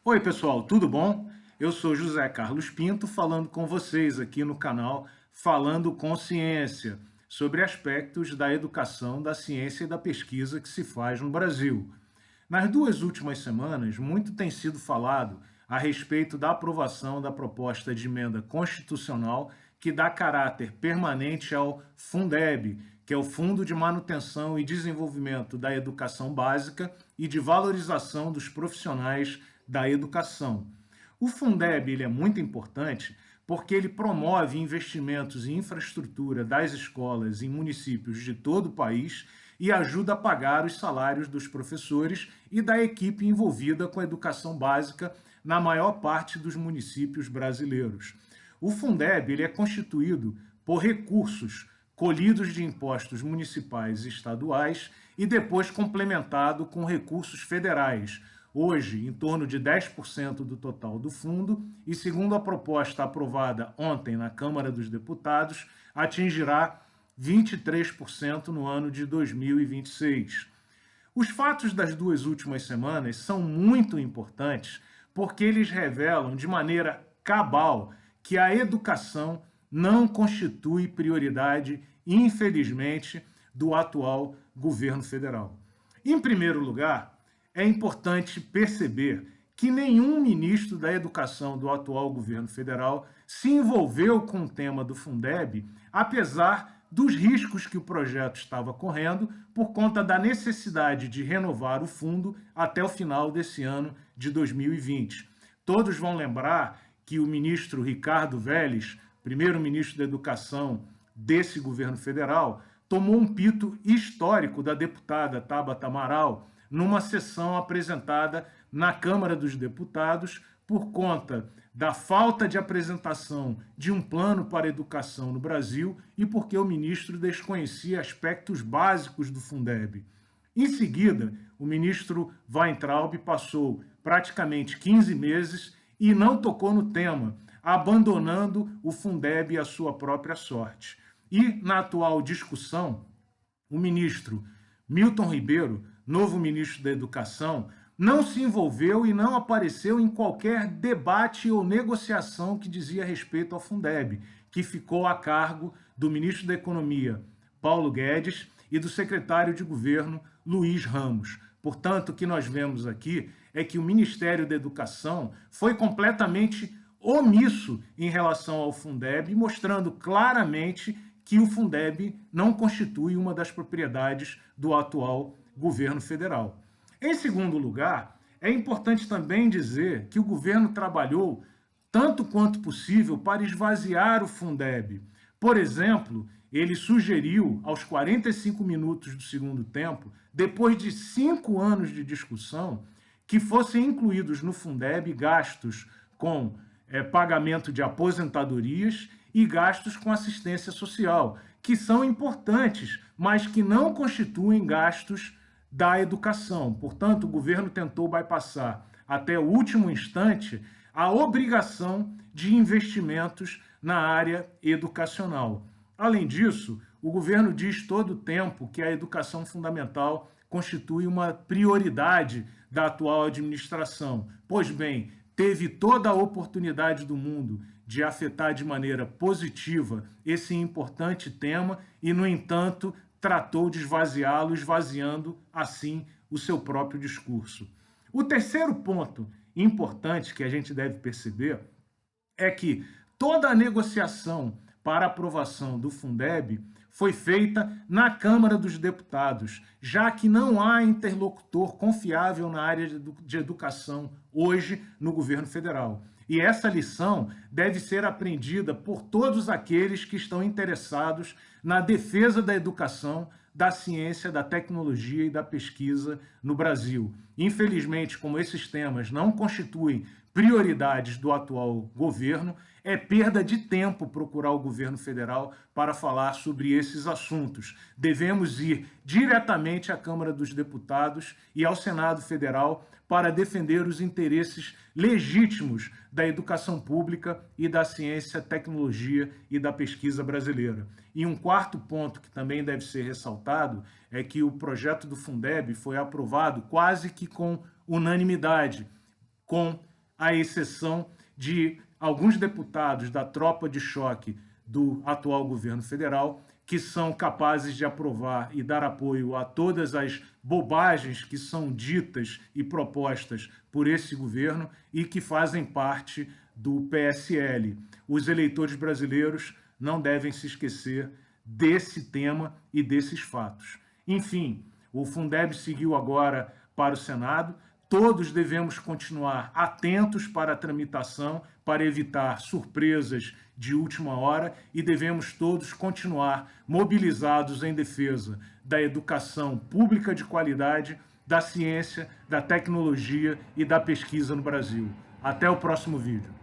Oi, pessoal, tudo bom? Eu sou José Carlos Pinto, falando com vocês aqui no canal Falando com Ciência, sobre aspectos da educação, da ciência e da pesquisa que se faz no Brasil. Nas duas últimas semanas, muito tem sido falado a respeito da aprovação da proposta de emenda constitucional que dá caráter permanente ao Fundeb, que é o Fundo de Manutenção e Desenvolvimento da Educação Básica e de Valorização dos Profissionais da Educação. O Fundeb ele é muito importante porque ele promove investimentos em infraestrutura das escolas em municípios de todo o país e ajuda a pagar os salários dos professores e da equipe envolvida com a educação básica na maior parte dos municípios brasileiros. O Fundeb ele é constituído por recursos colhidos de impostos municipais e estaduais e depois complementado com recursos federais, hoje em torno de 10% do total do fundo e, segundo a proposta aprovada ontem na Câmara dos Deputados, atingirá 23% no ano de 2026. Os fatos das duas últimas semanas são muito importantes porque eles revelam de maneira cabal que a educação não constitui prioridade, infelizmente, do atual governo federal. Em primeiro lugar, é importante perceber que nenhum ministro da Educação do atual governo federal se envolveu com o tema do Fundeb, apesar dos riscos que o projeto estava correndo por conta da necessidade de renovar o fundo até o final desse ano de 2020. Todos vão lembrar que o ministro Ricardo Vélez, primeiro-ministro da Educação desse governo federal, tomou um pito histórico da deputada Tabata Amaral numa sessão apresentada na Câmara dos Deputados por conta da falta de apresentação de um plano para a educação no Brasil e porque o ministro desconhecia aspectos básicos do Fundeb. Em seguida, o ministro Weintraub passou praticamente 15 meses e não tocou no tema, abandonando o Fundeb à sua própria sorte. E, na atual discussão, o ministro Milton Ribeiro, novo ministro da Educação, não se envolveu e não apareceu em qualquer debate ou negociação que dizia respeito ao Fundeb, que ficou a cargo do ministro da Economia, Paulo Guedes, e do secretário de Governo, Luiz Ramos. Portanto, o que nós vemos aqui é que o Ministério da Educação foi completamente omisso em relação ao Fundeb, mostrando claramente que o Fundeb não constitui uma das propriedades do atual governo federal. Em segundo lugar, é importante também dizer que o governo trabalhou tanto quanto possível para esvaziar o Fundeb. Por exemplo, ele sugeriu, aos 45 minutos do segundo tempo, depois de 5 anos de discussão, que fossem incluídos no Fundeb gastos com pagamento de aposentadorias e gastos com assistência social, que são importantes, mas que não constituem gastos da educação. Portanto, o governo tentou bypassar até o último instante a obrigação de investimentos na área educacional. Além disso, o governo diz todo o tempo que a educação fundamental constitui uma prioridade da atual administração. Pois bem, teve toda a oportunidade do mundo de afetar de maneira positiva esse importante tema e, no entanto, tratou de esvaziá-lo, esvaziando assim o seu próprio discurso. O terceiro ponto importante que a gente deve perceber é que toda a negociação para aprovação do Fundeb foi feita na Câmara dos Deputados, já que não há interlocutor confiável na área de educação hoje no governo federal. E essa lição deve ser aprendida por todos aqueles que estão interessados na defesa da educação, da ciência, da tecnologia e da pesquisa no Brasil. Infelizmente, como esses temas não constituem prioridades do atual governo, é perda de tempo procurar o governo federal para falar sobre esses assuntos. Devemos ir diretamente à Câmara dos Deputados e ao Senado Federal para defender os interesses legítimos da educação pública e da ciência, tecnologia e da pesquisa brasileira. E um quarto ponto que também deve ser ressaltado é que o projeto do Fundeb foi aprovado quase que com unanimidade, com à exceção de alguns deputados da tropa de choque do atual governo federal, que são capazes de aprovar e dar apoio a todas as bobagens que são ditas e propostas por esse governo e que fazem parte do PSL. Os eleitores brasileiros não devem se esquecer desse tema e desses fatos. Enfim, o Fundeb seguiu agora para o Senado. Todos devemos continuar atentos para a tramitação, para evitar surpresas de última hora, e devemos todos continuar mobilizados em defesa da educação pública de qualidade, da ciência, da tecnologia e da pesquisa no Brasil. Até o próximo vídeo.